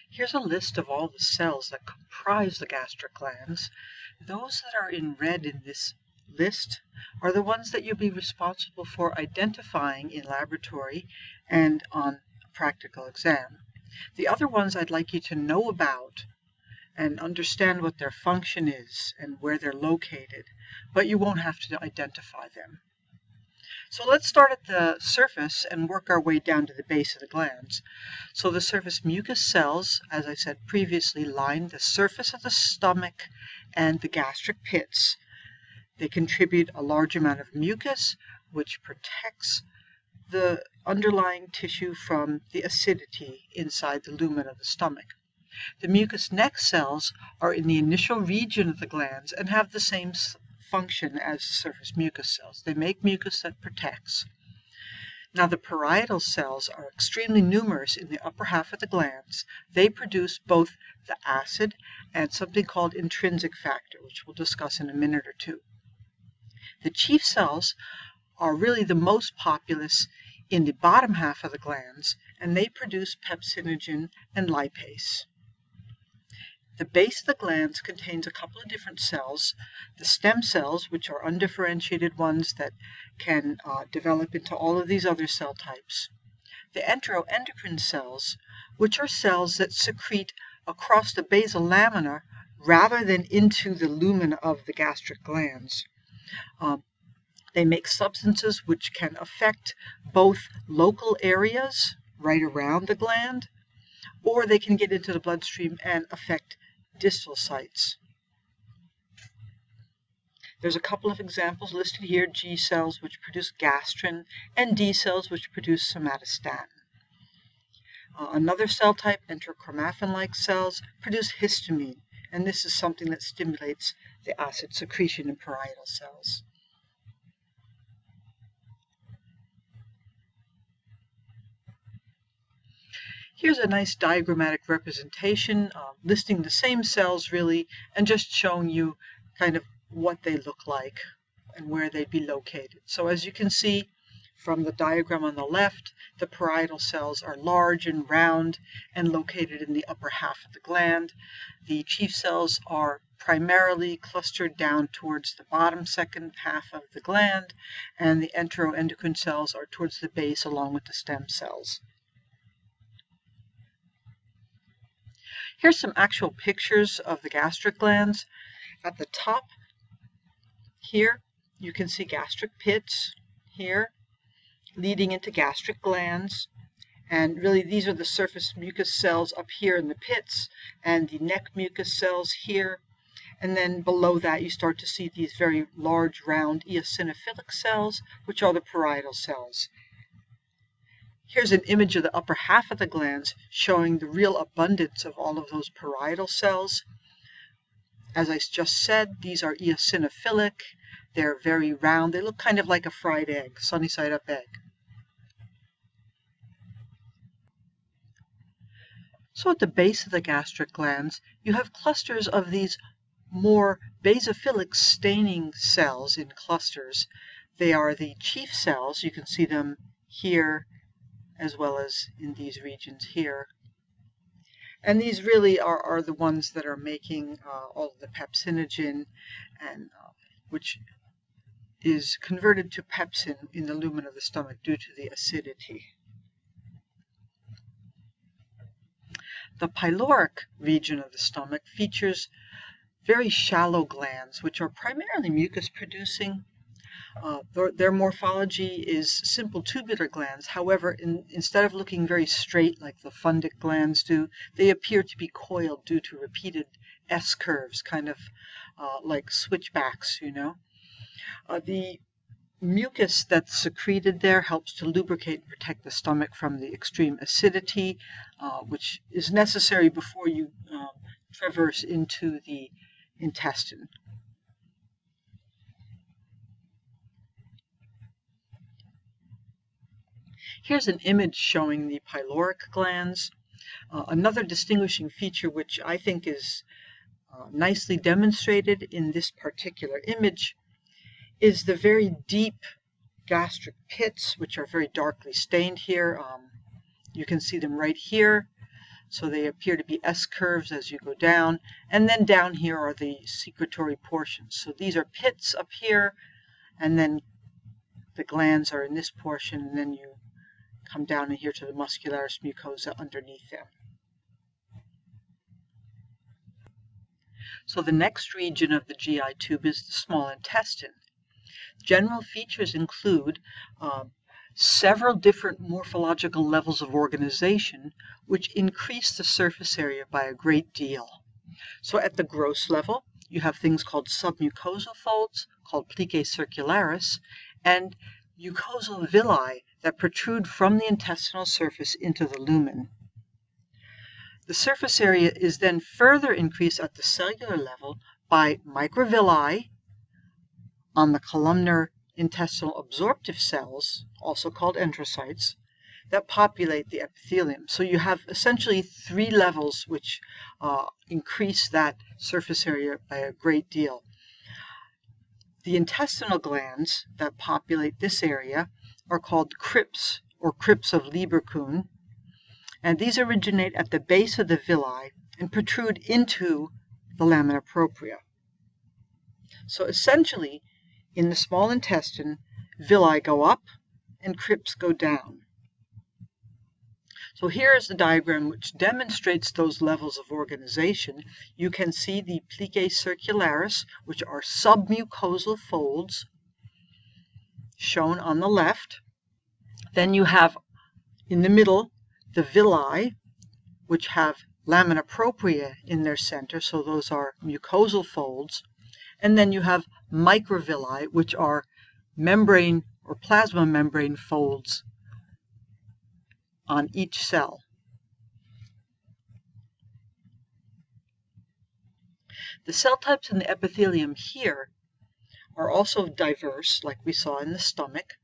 Here's a list of all the cells that comprise the gastric glands. Those that are in red in this list are the ones that you'll be responsible for identifying in laboratory and on a practical exam. The other ones I'd like you to know about and understand what their function is and where they're located, but you won't have to identify them. So let's start at the surface and work our way down to the base of the glands. So the surface mucus cells, as I said previously, line the surface of the stomach and the gastric pits. They contribute a large amount of mucus, which protects the underlying tissue from the acidity inside the lumen of the stomach. The mucous neck cells are in the initial region of the glands and have the same function as surface mucus cells. They make mucus that protects. Now the parietal cells are extremely numerous in the upper half of the glands. They produce both the acid and something called intrinsic factor, which we'll discuss in a minute or two. The chief cells are really the most populous in the bottom half of the glands, and they produce pepsinogen and lipase. The base of the glands contains a couple of different cells. The stem cells, which are undifferentiated ones that can develop into all of these other cell types. The enteroendocrine cells, which are cells that secrete across the basal lamina rather than into the lumen of the gastric glands. They make substances which can affect both local areas right around the gland, or they can get into the bloodstream and affect distal sites. There's a couple of examples listed here: G cells, which produce gastrin, and D cells, which produce somatostatin. Another cell type, enterochromaffin-like cells, produce histamine, and this is something that stimulates the acid secretion in parietal cells. Here's a nice diagrammatic representation listing the same cells really and just showing you kind of what they look like and where they'd be located. So as you can see from the diagram on the left, the parietal cells are large and round and located in the upper half of the gland. The chief cells are primarily clustered down towards the bottom second half of the gland, and the enteroendocrine cells are towards the base along with the stem cells. Here's some actual pictures of the gastric glands. At the top here, you can see gastric pits here, leading into gastric glands. And really, these are the surface mucus cells up here in the pits, and the neck mucus cells here. And then below that, you start to see these very large, round eosinophilic cells, which are the parietal cells. Here's an image of the upper half of the glands showing the real abundance of all of those parietal cells. As I just said, these are eosinophilic. They're very round. They look kind of like a fried egg, sunny side up egg. So at the base of the gastric glands, you have clusters of these more basophilic staining cells in clusters. They are the chief cells. You can see them here as well as in these regions here. And these really are the ones that are making all of the pepsinogen, and which is converted to pepsin in the lumen of the stomach due to the acidity. The pyloric region of the stomach features very shallow glands, which are primarily mucus producing. Their morphology is simple tubular glands. However, instead of looking very straight like the fundic glands do, they appear to be coiled due to repeated S-curves, kind of like switchbacks, you know. The mucus that's secreted there helps to lubricate and protect the stomach from the extreme acidity, which is necessary before you traverse into the intestine. Here's an image showing the pyloric glands. Another distinguishing feature which I think is nicely demonstrated in this particular image is the very deep gastric pits, which are very darkly stained here. You can see them right here. So they appear to be S-curves as you go down. And then down here are the secretory portions. So these are pits up here, and then the glands are in this portion, and then you come down in here to the muscularis mucosa underneath them. So the next region of the GI tube is the small intestine. General features include several different morphological levels of organization, which increase the surface area by a great deal. So at the gross level, you have things called submucosal folds, called plicae circularis, and mucosal villi that protrude from the intestinal surface into the lumen. The surface area is then further increased at the cellular level by microvilli on the columnar intestinal absorptive cells, also called enterocytes, that populate the epithelium. So you have essentially three levels which increase that surface area by a great deal. The intestinal glands that populate this area are called crypts, or crypts of Lieberkühn, and these originate at the base of the villi and protrude into the lamina propria. So essentially, in the small intestine, villi go up and crypts go down. So here is the diagram which demonstrates those levels of organization. You can see the plicae circularis, which are submucosal folds, shown on the left. Then you have, in the middle, the villi, which have lamina propria in their center, so those are mucosal folds. And then you have microvilli, which are membrane or plasma membrane folds on each cell. The cell types in the epithelium here are also diverse, like we saw in the stomach.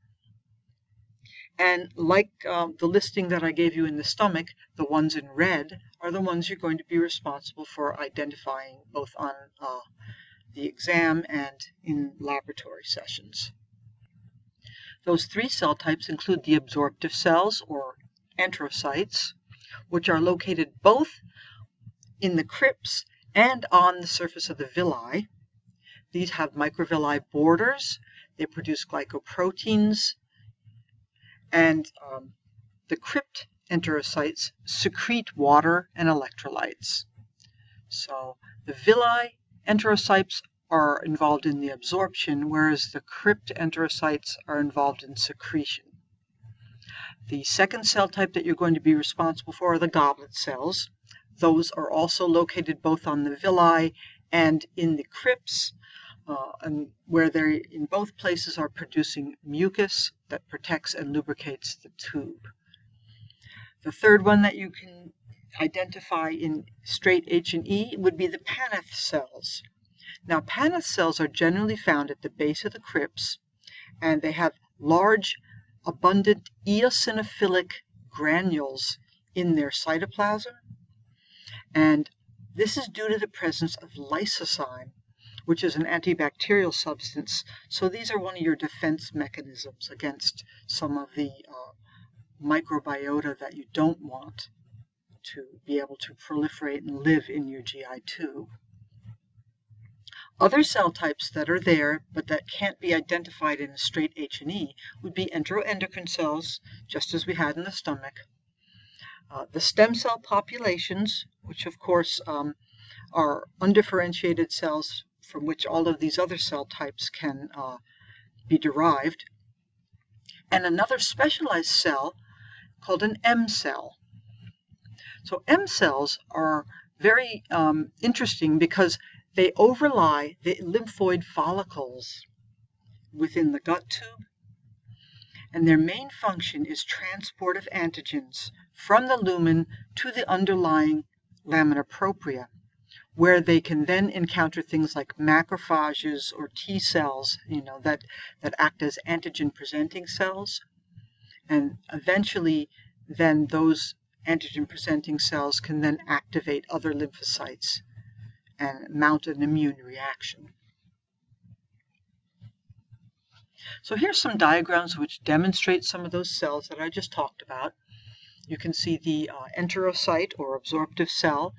And like the listing that I gave you in the stomach, the ones in red are the ones you're going to be responsible for identifying both on the exam and in laboratory sessions. Those three cell types include the absorptive cells, or enterocytes, which are located both in the crypts and on the surface of the villi. These have microvilli borders. They produce glycoproteins, and the crypt enterocytes secrete water and electrolytes. So the villi enterocytes are involved in the absorption, whereas the crypt enterocytes are involved in secretion. The second cell type that you're going to be responsible for are the goblet cells. Those are also located both on the villi and in the crypts, and where they in both places are producing mucus that protects and lubricates the tube. The third one that you can identify in straight H&E would be the Paneth cells. Now, Paneth cells are generally found at the base of the crypts, and they have large, abundant eosinophilic granules in their cytoplasm, and this is due to the presence of lysozyme, which is an antibacterial substance. So these are one of your defense mechanisms against some of the microbiota that you don't want to be able to proliferate and live in your GI tube. Other cell types that are there but that can't be identified in a straight H&E would be enteroendocrine cells, just as we had in the stomach. The stem cell populations, which of course are undifferentiated cells from which all of these other cell types can be derived, and another specialized cell called an M cell. So M cells are very interesting because they overlie the lymphoid follicles within the gut tube, and their main function is transport of antigens from the lumen to the underlying lamina propria, where they can then encounter things like macrophages or T cells, that act as antigen-presenting cells, and eventually then those antigen-presenting cells can then activate other lymphocytes and mount an immune reaction. So here's some diagrams which demonstrate some of those cells that I just talked about. You can see the enterocyte or absorptive cell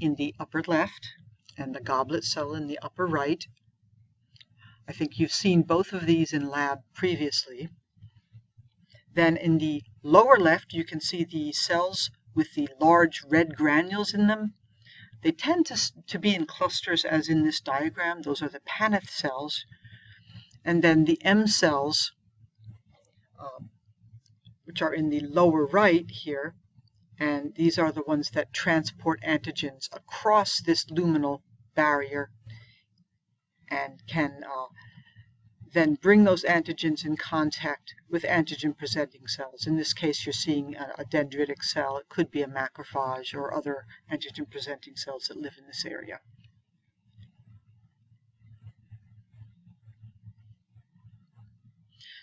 in the upper left and the goblet cell in the upper right. I think you've seen both of these in lab previously. Then in the lower left, you can see the cells with the large red granules in them. They tend to be in clusters as in this diagram. Those are the Paneth cells. And then the M cells, which are in the lower right here, and these are the ones that transport antigens across this luminal barrier and can then bring those antigens in contact with antigen-presenting cells. In this case, you're seeing a dendritic cell. It could be a macrophage or other antigen-presenting cells that live in this area.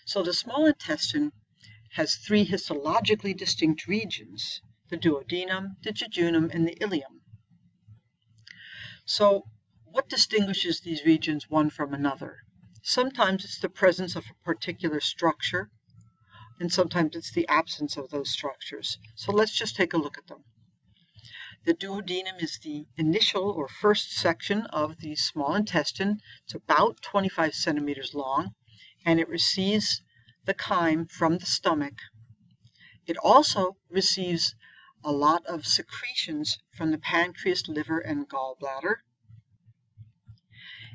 So the small intestine has three histologically distinct regions: the duodenum, the jejunum, and the ileum. So what distinguishes these regions one from another? Sometimes it's the presence of a particular structure, and sometimes it's the absence of those structures. So let's just take a look at them. The duodenum is the initial or first section of the small intestine. It's about 25 centimeters long, and it receives the chyme from the stomach. It also receives a lot of secretions from the pancreas, liver, and gallbladder.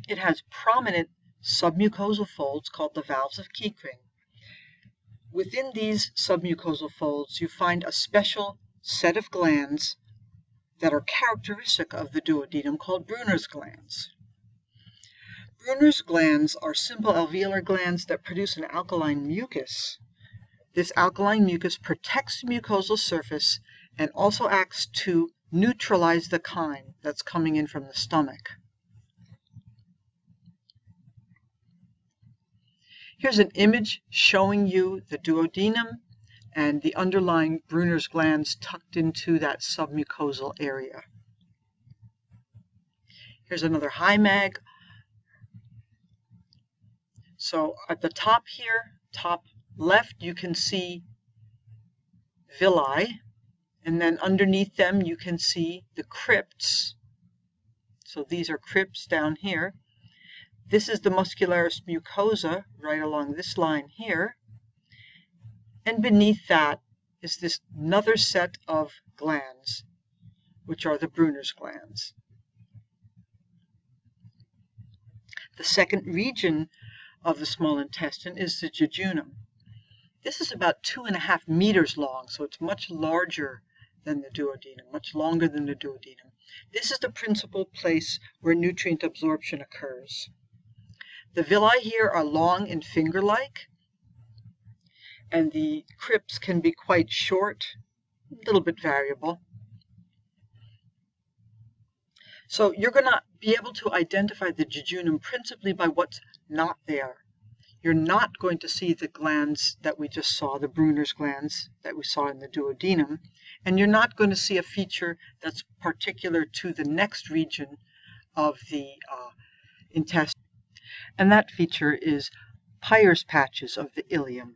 It has prominent submucosal folds called the valves of Kiekring. Within these submucosal folds, you find a special set of glands that are characteristic of the duodenum called Brunner's glands. Brunner's glands are simple alveolar glands that produce an alkaline mucus. This alkaline mucus protects the mucosal surface and also acts to neutralize the chyme that's coming in from the stomach. Here's an image showing you the duodenum and the underlying Brunner's glands tucked into that submucosal area. Here's another HiMag. So at the top here, top left, you can see villi, and then underneath them you can see the crypts. So these are crypts down here. This is the muscularis mucosa right along this line here. And beneath that is this another set of glands, which are the Brunner's glands. The second region of the small intestine is the jejunum. This is about 2.5 meters long, so it's much larger than the duodenum, much longer than the duodenum. This is the principal place where nutrient absorption occurs. The villi here are long and finger-like, and the crypts can be quite short, a little bit variable. So you're going to be able to identify the jejunum principally by what's not there. You're not going to see the glands that we just saw, the Brunner's glands that we saw in the duodenum, and you're not going to see a feature that's particular to the next region of the intestine, and that feature is Peyer's patches of the ileum.